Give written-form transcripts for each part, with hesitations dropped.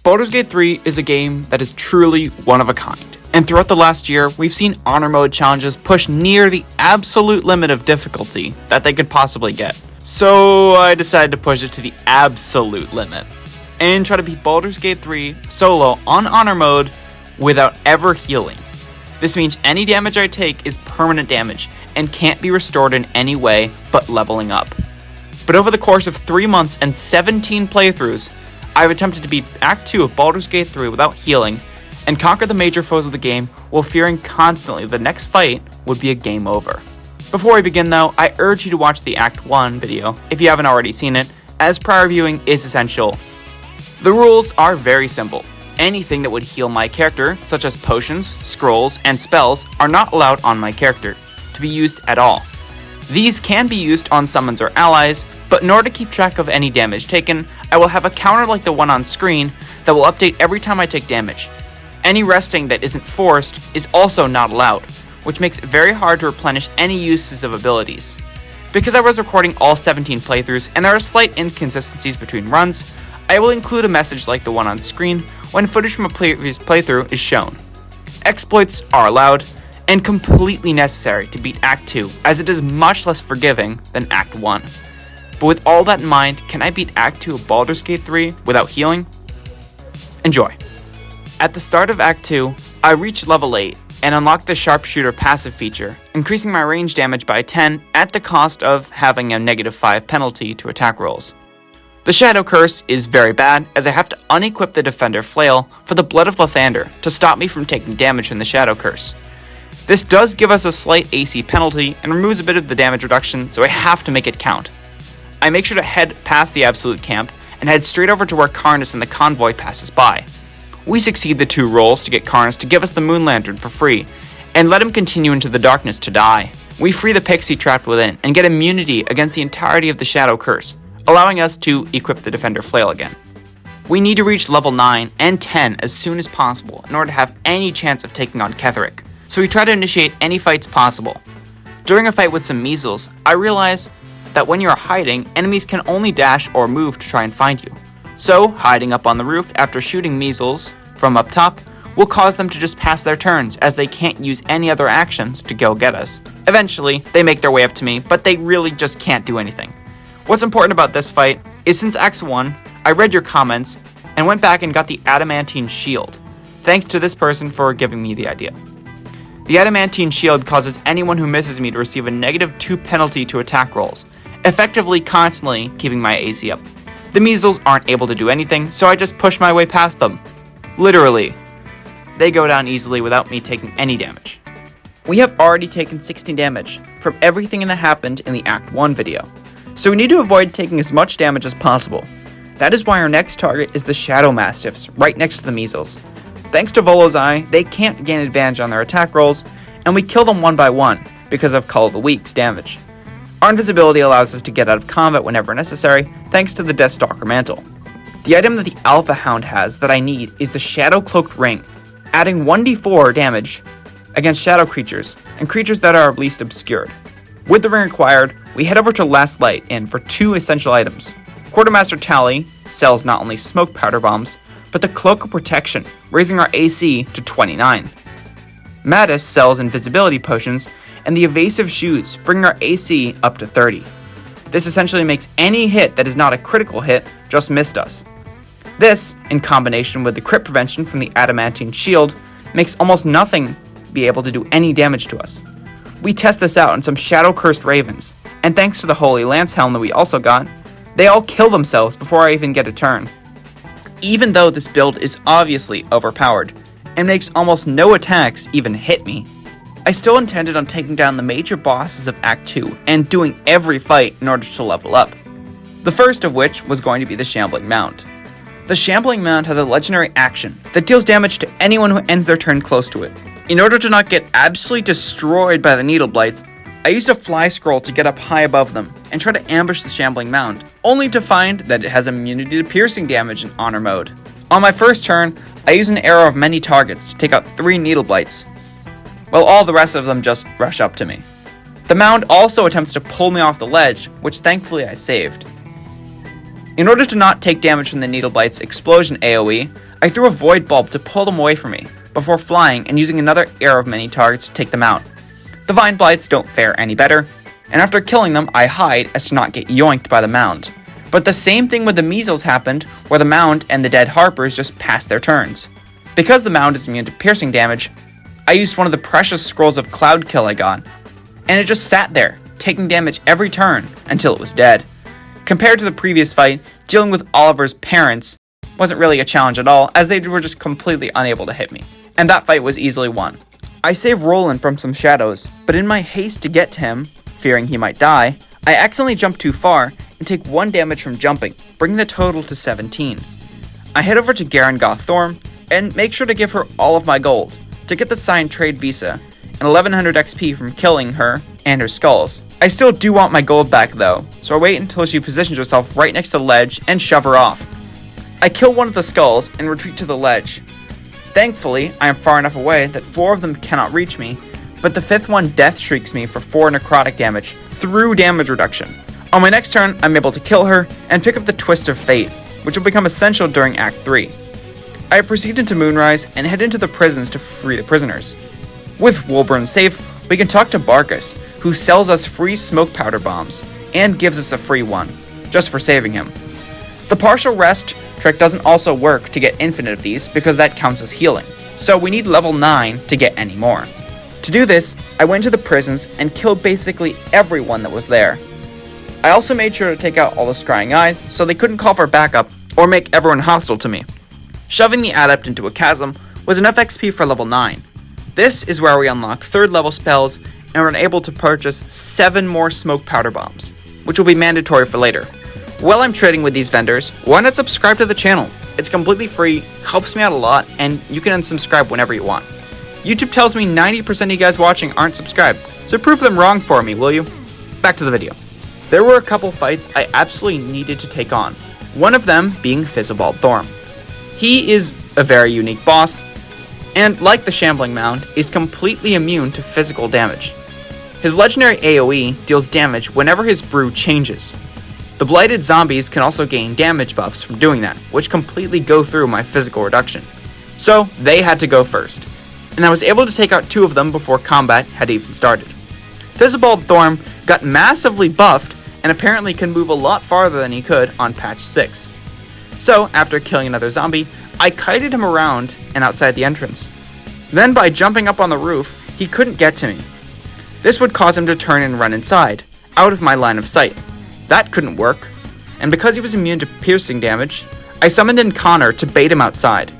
Baldur's Gate 3 is a game that is truly one of a kind, and throughout the last year, we've seen honor mode challenges push near the absolute limit of difficulty that they could possibly get. So I decided to push it to the absolute limit, and try to beat Baldur's Gate 3 solo on honor mode without ever healing. This means any damage I take is permanent damage, and can't be restored in any way but leveling up. But over the course of 3 months and 17 playthroughs, I've attempted to beat Act 2 of Baldur's Gate 3 without healing, and conquer the major foes of the game while fearing constantly the next fight would be a game over. Before we begin though, I urge you to watch the Act 1 video if you haven't already seen it, as prior viewing is essential. The rules are very simple. Anything that would heal my character, such as potions, scrolls, and spells, are not allowed on my character to be used at all. These can be used on summons or allies, but in order to keep track of any damage taken, I will have a counter like the one on screen that will update every time I take damage. Any resting that isn't forced is also not allowed, which makes it very hard to replenish any uses of abilities. Because I was recording all 17 playthroughs and there are slight inconsistencies between runs, I will include a message like the one on screen when footage from a previous playthrough is shown. Exploits are allowed, and completely necessary to beat Act 2, as it is much less forgiving than Act 1. But with all that in mind, can I beat Act 2 of Baldur's Gate 3 without healing? Enjoy. At the start of Act 2, I reached level 8 and unlocked the Sharpshooter passive feature, increasing my range damage by 10 at the cost of having a -5 penalty to attack rolls. The Shadow Curse is very bad, as I have to unequip the Defender Flail for the Blood of Lathander to stop me from taking damage from the Shadow Curse. This does give us a slight AC penalty and removes a bit of the damage reduction, so I have to make it count. I make sure to head past the Absolute Camp and head straight over to where Karnas and the convoy passes by. We succeed the 2 rolls to get Karnas to give us the Moon Lantern for free, and let him continue into the darkness to die. We free the Pixie trapped within and get immunity against the entirety of the Shadow Curse, allowing us to equip the Defender Flail again. We need to reach level 9 and 10 as soon as possible in order to have any chance of taking on Ketheric, so we try to initiate any fights possible. During a fight with some measles, I realize that when you are hiding, enemies can only dash or move to try and find you. So, hiding up on the roof after shooting measles from up top will cause them to just pass their turns, as they can't use any other actions to go get us. Eventually, they make their way up to me, but they really just can't do anything. What's important about this fight is since Act 1, I read your comments and went back and got the Adamantine Shield. Thanks to this person for giving me the idea. The Adamantine Shield causes anyone who misses me to receive a -2 penalty to attack rolls, effectively constantly keeping my AC up. The measles aren't able to do anything, so I just push my way past them. Literally. They go down easily without me taking any damage. We have already taken 16 damage from everything that happened in the Act 1 video, so we need to avoid taking as much damage as possible. That is why our next target is the Shadow Mastiffs, right next to the measles. Thanks to Volo's Eye, they can't gain advantage on their attack rolls, and we kill them one by one because of Call of the Weak's damage. Our invisibility allows us to get out of combat whenever necessary, thanks to the Deathstalker Mantle. The item that the Alpha Hound has that I need is the Shadow Cloaked Ring, adding 1d4 damage against shadow creatures, and creatures that are least obscured. With the ring acquired, we head over to Last Light Inn for 2 essential items. Quartermaster Tally sells not only smoke powder bombs, but the Cloak of Protection, raising our AC to 29. Mattis sells invisibility potions, and the Evasive Shoes, bringing our AC up to 30. This essentially makes any hit that is not a critical hit just missed us. This, in combination with the crit prevention from the Adamantine Shield, makes almost nothing be able to do any damage to us. We test this out on some Shadow-Cursed Ravens, and thanks to the Holy Lance Helm that we also got, they all kill themselves before I even get a turn. Even though this build is obviously overpowered, and makes almost no attacks even hit me, I still intended on taking down the major bosses of Act 2 and doing every fight in order to level up. The first of which was going to be the Shambling Mound. The Shambling Mound has a legendary action that deals damage to anyone who ends their turn close to it. In order to not get absolutely destroyed by the Needle Blights, I used a fly scroll to get up high above them and try to ambush the Shambling Mound, only to find that it has immunity to piercing damage in honor mode. On my first turn, I use an arrow of many targets to take out 3 Needle Blights, while all the rest of them just rush up to me. The mound also attempts to pull me off the ledge, which thankfully I saved. In order to not take damage from the Needle Blight's explosion AoE, I threw a void bulb to pull them away from me, before flying and using another arrow of many targets to take them out. The vine blights don't fare any better, and after killing them, I hide as to not get yoinked by the mound. But the same thing with the measles happened, where the mound and the dead harpers just passed their turns. Because the mound is immune to piercing damage, I used one of the precious scrolls of Cloud Kill I got, and it just sat there, taking damage every turn until it was dead. Compared to the previous fight, dealing with Oliver's parents wasn't really a challenge at all, as they were just completely unable to hit me, and that fight was easily won. I saved Roland from some shadows, but in my haste to get to him, fearing he might die, I accidentally jumped too far and take 1 damage from jumping, bringing the total to 17. I head over to Thorm and make sure to give her all of my gold to get the signed trade visa and 1100 XP from killing her and her skulls. I still do want my gold back though, so I wait until she positions herself right next to the ledge and shove her off. I kill one of the skulls and retreat to the ledge. Thankfully, I am far enough away that 4 of them cannot reach me, but the 5th one death shrieks me for 4 necrotic damage through damage reduction. On my next turn, I'm able to kill her and pick up the Twist of Fate, which will become essential during Act 3. I proceed into Moonrise and head into the prisons to free the prisoners. With Woolburn safe, we can talk to Barkus, who sells us free smoke powder bombs and gives us a free one, just for saving him. The partial rest trick doesn't also work to get infinite of these because that counts as healing, so we need level 9 to get any more. To do this, I went to the prisons and killed basically everyone that was there. I also made sure to take out all the scrying eyes so they couldn't call for backup or make everyone hostile to me. Shoving the adept into a chasm was enough XP for level 9. This is where we unlock 3rd level spells and are able to purchase 7 more smoke powder bombs, which will be mandatory for later. While I'm trading with these vendors, why not subscribe to the channel? It's completely free, helps me out a lot, and you can unsubscribe whenever you want. YouTube tells me 90% of you guys watching aren't subscribed, so prove them wrong for me, will you? Back to the video. There were a couple fights I absolutely needed to take on, one of them being Fizzlebald Thorm. He is a very unique boss, and like the Shambling mound, is completely immune to physical damage. His legendary AoE deals damage whenever his brew changes. The blighted zombies can also gain damage buffs from doing that, which completely go through my physical reduction. So they had to go first, and I was able to take out 2 of them before combat had even started. Fizzlebald Thorm got massively buffed and apparently can move a lot farther than he could on patch 6. So after killing another zombie, I kited him around and outside the entrance. Then by jumping up on the roof, he couldn't get to me. This would cause him to turn and run inside, out of my line of sight. That couldn't work, and because he was immune to piercing damage, I summoned in Connor to bait him outside.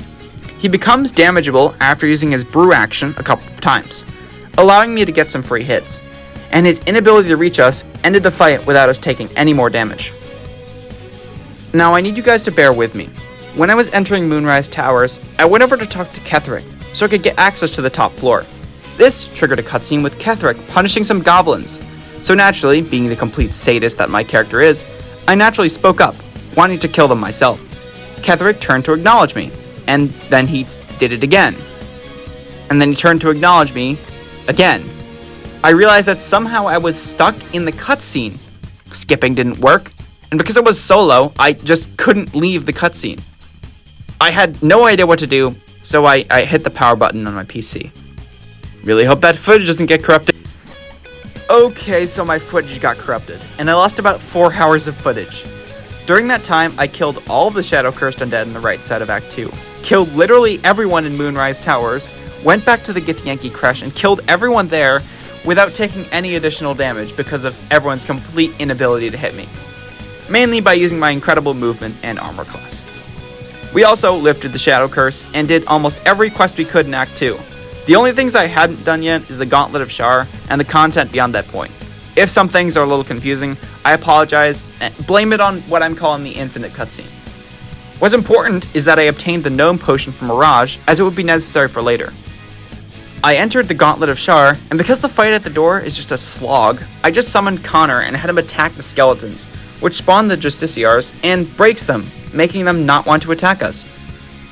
He becomes damageable after using his brew action a couple of times, allowing me to get some free hits, and his inability to reach us ended the fight without us taking any more damage. Now I need you guys to bear with me. When I was entering Moonrise Towers, I went over to talk to Ketheric so I could get access to the top floor. This triggered a cutscene with Ketheric punishing some goblins. So naturally, being the complete sadist that my character is, I naturally spoke up, wanting to kill them myself. Ketheric turned to acknowledge me, and then he did it again. And then he turned to acknowledge me again. I realized that somehow I was stuck in the cutscene. Skipping didn't work, and because I was solo, I just couldn't leave the cutscene. I had no idea what to do, so I hit the power button on my PC. Really hope that footage doesn't get corrupted. Okay, so my footage got corrupted, and I lost about 4 hours of footage. During that time, I killed all of the shadow-cursed undead on the right side of Act 2, killed literally everyone in Moonrise Towers, went back to the Githyanki Crash and killed everyone there without taking any additional damage because of everyone's complete inability to hit me. Mainly by using my incredible movement and armor class. We also lifted the Shadow Curse and did almost every quest we could in Act 2. The only things I hadn't done yet is the Gauntlet of Shar and the content beyond that point. If some things are a little confusing, I apologize and blame it on what I'm calling the infinite cutscene. What's important is that I obtained the Gnome Potion from Mirage, as it would be necessary for later. I entered the Gauntlet of Shar, and because the fight at the door is just a slog, I just summoned Connor and had him attack the skeletons, which spawn the Justiciars and breaks them, making them not want to attack us.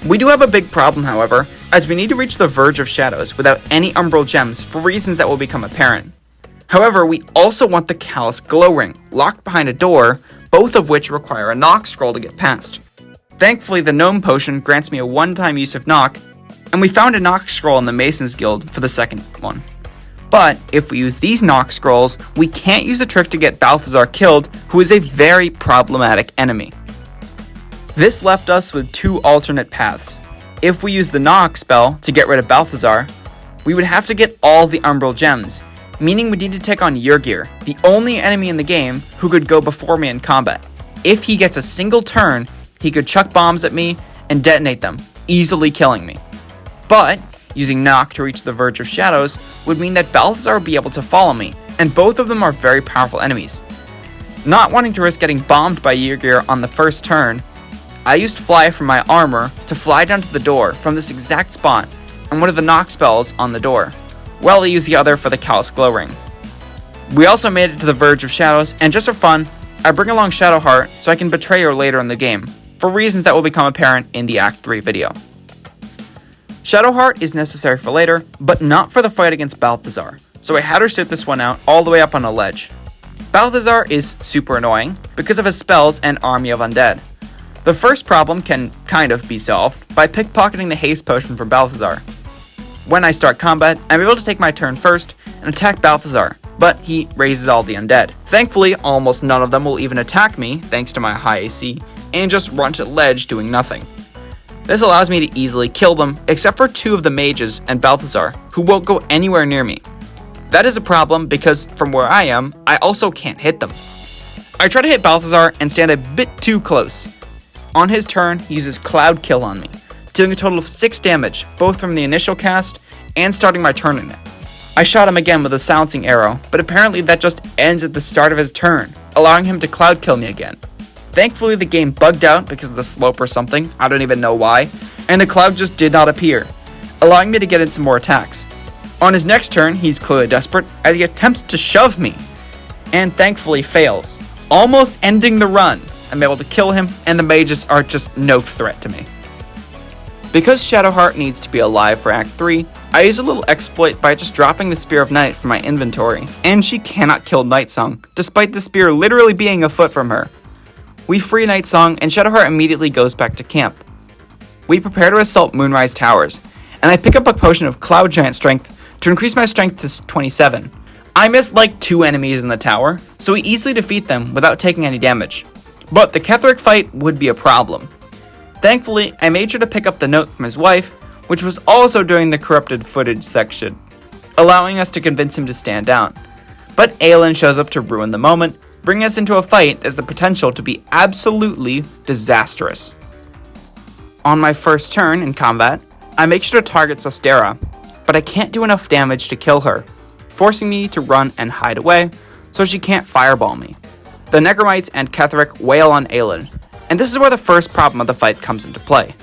We do have a big problem, however, as we need to reach the Verge of Shadows without any Umbral Gems for reasons that will become apparent. However, we also want the Callous Glow Ring, locked behind a door, both of which require a knock scroll to get past. Thankfully, the gnome potion grants me a one-time use of knock, and we found a knock scroll in the Mason's Guild for the second one. But if we use these knock scrolls, we can't use a trick to get Balthazar killed, who is a very problematic enemy. This left us with two alternate paths. If we use the knock spell to get rid of Balthazar, we would have to get all the Umbral gems, meaning we need to take on Yrgir, the only enemy in the game who could go before me in combat. If he gets a single turn, he could chuck bombs at me and detonate them, easily killing me. But using knock to reach the verge of shadows would mean that Balthazar would be able to follow me, and both of them are very powerful enemies. Not wanting to risk getting bombed by Yrgir on the first turn, I used fly from my armor to fly down to the door from this exact spot and one of the knock spells on the door, while I used the other for the Callous Glow Ring. We also made it to the verge of shadows, and just for fun, I bring along Shadowheart so I can betray her later in the game, for reasons that will become apparent in the Act 3 video. Shadowheart is necessary for later, but not for the fight against Balthazar, so I had her sit this one out all the way up on a ledge. Balthazar is super annoying because of his spells and army of undead. The first problem can kind of be solved by pickpocketing the haste potion from Balthazar. When I start combat, I'm able to take my turn first and attack Balthazar, but he raises all the undead. Thankfully, almost none of them will even attack me, thanks to my high AC, and just run to the ledge doing nothing. This allows me to easily kill them, except for two of the mages and Balthazar, who won't go anywhere near me. That is a problem because, from where I am, I also can't hit them. I try to hit Balthazar and stand a bit too close. On his turn, he uses Cloud Kill on me, dealing a total of 6 damage, both from the initial cast and starting my turn in it. I shot him again with a silencing arrow, but apparently that just ends at the start of his turn, allowing him to Cloud Kill me again. Thankfully, the game bugged out because of the slope or something, I don't even know why, and the cloud just did not appear, allowing me to get in some more attacks. On his next turn, he's clearly desperate as he attempts to shove me, and thankfully fails, almost ending the run. I'm able to kill him, and the mages are just no threat to me. Because Shadowheart needs to be alive for Act 3, I use a little exploit by just dropping the Spear of Night from my inventory, and she cannot kill Nightsong, despite the spear literally being a foot from her. We free Nightsong, and Shadowheart immediately goes back to camp. We prepare to assault Moonrise Towers, and I pick up a potion of Cloud Giant Strength to increase my strength to 27. I missed like 2 enemies in the tower, so we easily defeat them without taking any damage. But the Ketheric fight would be a problem. Thankfully, I made sure to pick up the note from his wife, which was also during the corrupted footage section, allowing us to convince him to stand down. But Evelyn shows up to ruin the moment, bringing us into a fight that has the potential to be absolutely disastrous. On my first turn in combat, I make sure to target Sostera, but I can't do enough damage to kill her, forcing me to run and hide away so she can't fireball me. The Necromites and Ketheric wail on Evelyn, and this is where the first problem of the fight comes into play.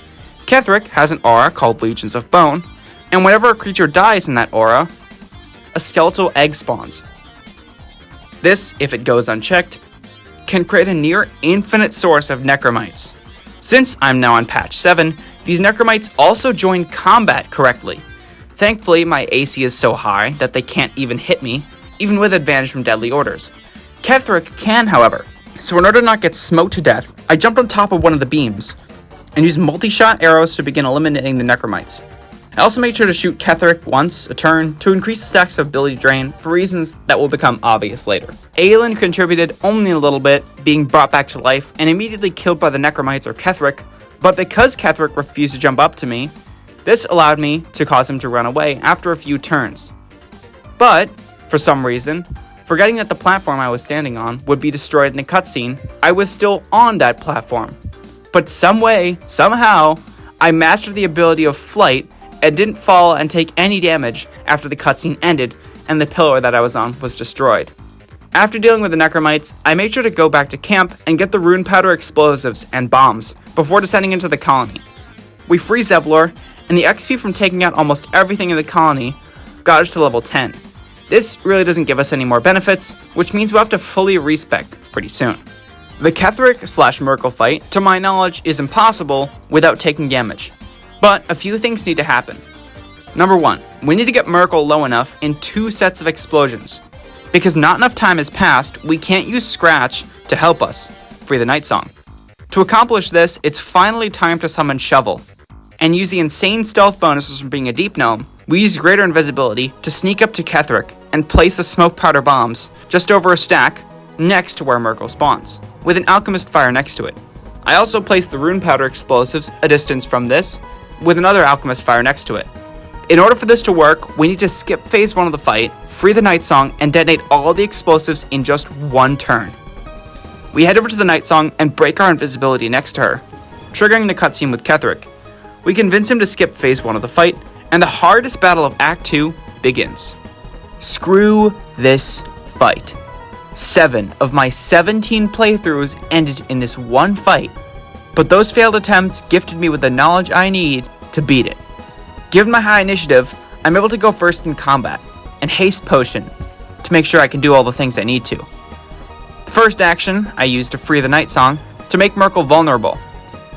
Ketheric has an aura called Legions of Bone, and whenever a creature dies in that aura, a skeletal egg spawns. This, if it goes unchecked, can create a near infinite source of Necromites. Since I'm now on patch 7, these Necromites also join combat correctly. Thankfully, my AC is so high that they can't even hit me, even with advantage from deadly orders. Ketheric can, however, so in order to not get smoked to death, I jumped on top of one of the beams, and used multi-shot arrows to begin eliminating the Necromites. I also made sure to shoot Ketheric once a turn to increase the stacks of ability drain for reasons that will become obvious later. Evelyn contributed only a little bit, being brought back to life and immediately killed by the Necromites or Ketheric, but because Ketheric refused to jump up to me, this allowed me to cause him to run away after a few turns. But, for some reason, forgetting that the platform I was standing on would be destroyed in the cutscene, I was still on that platform. But some way, somehow, I mastered the ability of flight and didn't fall and take any damage after the cutscene ended and the pillar that I was on was destroyed. After dealing with the Necromites, I made sure to go back to camp and get the rune powder explosives and bombs before descending into the colony. We free Zevlor, and the XP from taking out almost everything in the colony got us to level 10. This really doesn't give us any more benefits, which means we'll have to fully respec pretty soon. The Ketheric/Myrkul fight, to my knowledge, is impossible without taking damage. But a few things need to happen. Number 1, we need to get Myrkul low enough in 2 sets of explosions. Because not enough time has passed, we can't use Scratch to help us free the Nightsong. To accomplish this, it's finally time to summon Shovel. And use the insane stealth bonuses from being a deep gnome, we use greater invisibility to sneak up to Ketheric and place the smoke powder bombs just over a stack next to where Myrkul spawns, with an alchemist fire next to it. I also placed the rune powder explosives a distance from this, with another alchemist fire next to it. In order for this to work, we need to skip phase 1 of the fight, free the Night Song, and detonate all the explosives in just one turn. We head over to the Night Song and break our invisibility next to her, triggering the cutscene with Ketheric. We convince him to skip phase 1 of the fight, and the hardest battle of Act 2 begins. Screw this fight. 7 of my 17 playthroughs ended in this one fight, but those failed attempts gifted me with the knowledge I need to beat it. Given my high initiative, I'm able to go first in combat, and haste potion, to make sure I can do all the things I need to. The first action I use to free the Night Song to make Myrkul vulnerable.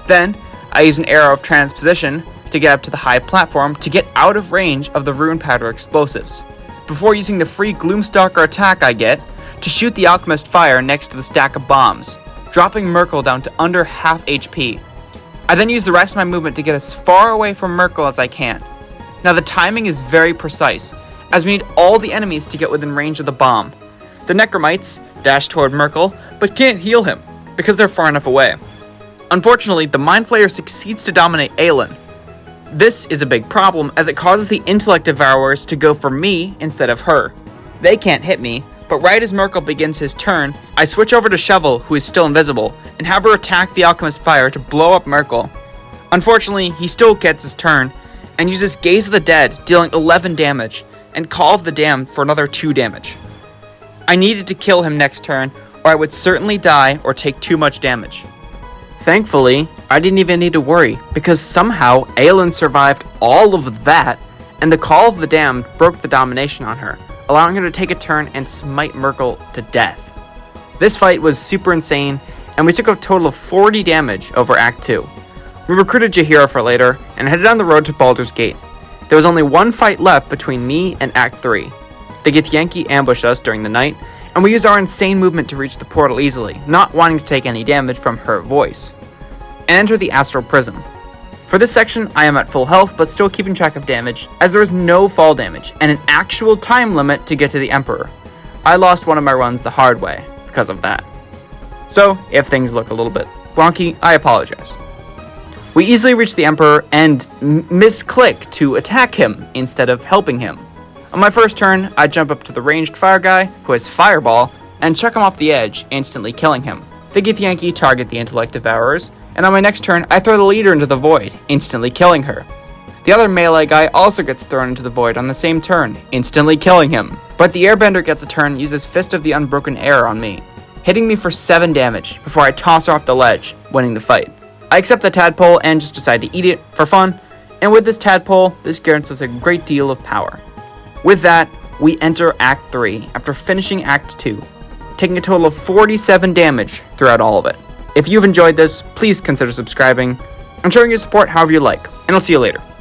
Then, I use an arrow of transposition to get up to the high platform to get out of range of the rune powder explosives, before using the free Gloomstalker attack I get to shoot the alchemist fire next to the stack of bombs, dropping Myrkul down to under half HP. I then use the rest of my movement to get as far away from Myrkul as I can. Now the timing is very precise, as we need all the enemies to get within range of the bomb. The Necromites dash toward Myrkul, but can't heal him, because they're far enough away. Unfortunately, the Mind Flayer succeeds to dominate Evelyn. This is a big problem, as it causes the Intellect Devourers to go for me instead of her. They can't hit me, but right as Myrkul begins his turn, I switch over to Shovel, who is still invisible, and have her attack the Alchemist Fire to blow up Myrkul. Unfortunately, he still gets his turn, and uses Gaze of the Dead, dealing 11 damage, and Call of the Damned for another 2 damage. I needed to kill him next turn, or I would certainly die or take too much damage. Thankfully, I didn't even need to worry, because somehow Evelyn survived all of that, and the Call of the Damned broke the domination on her, allowing her to take a turn and smite Myrkul to death. This fight was super insane, and we took a total of 40 damage over Act 2. We recruited Jaheira for later, and headed on the road to Baldur's Gate. There was only one fight left between me and Act 3. The Githyanki ambushed us during the night, and we used our insane movement to reach the portal easily, not wanting to take any damage from her voice, and enter the Astral Prism. For this section, I am at full health, but still keeping track of damage, as there is no fall damage, and an actual time limit to get to the Emperor. I lost one of my runs the hard way, because of that. So, if things look a little bit wonky, I apologize. We easily reach the Emperor, and misclick to attack him, instead of helping him. On my first turn, I jump up to the ranged fire guy, who has Fireball, and chuck him off the edge, instantly killing him. The Githyanki target the Intellect Devourers, and on my next turn, I throw the leader into the void, instantly killing her. The other melee guy also gets thrown into the void on the same turn, instantly killing him. But the airbender gets a turn and uses Fist of the Unbroken Air on me, hitting me for 7 damage before I toss her off the ledge, winning the fight. I accept the tadpole and just decide to eat it for fun, and with this tadpole, this grants us a great deal of power. With that, we enter Act 3 after finishing Act 2, taking a total of 47 damage throughout all of it. If you've enjoyed this, please consider subscribing and showing your support however you like, and I'll see you later.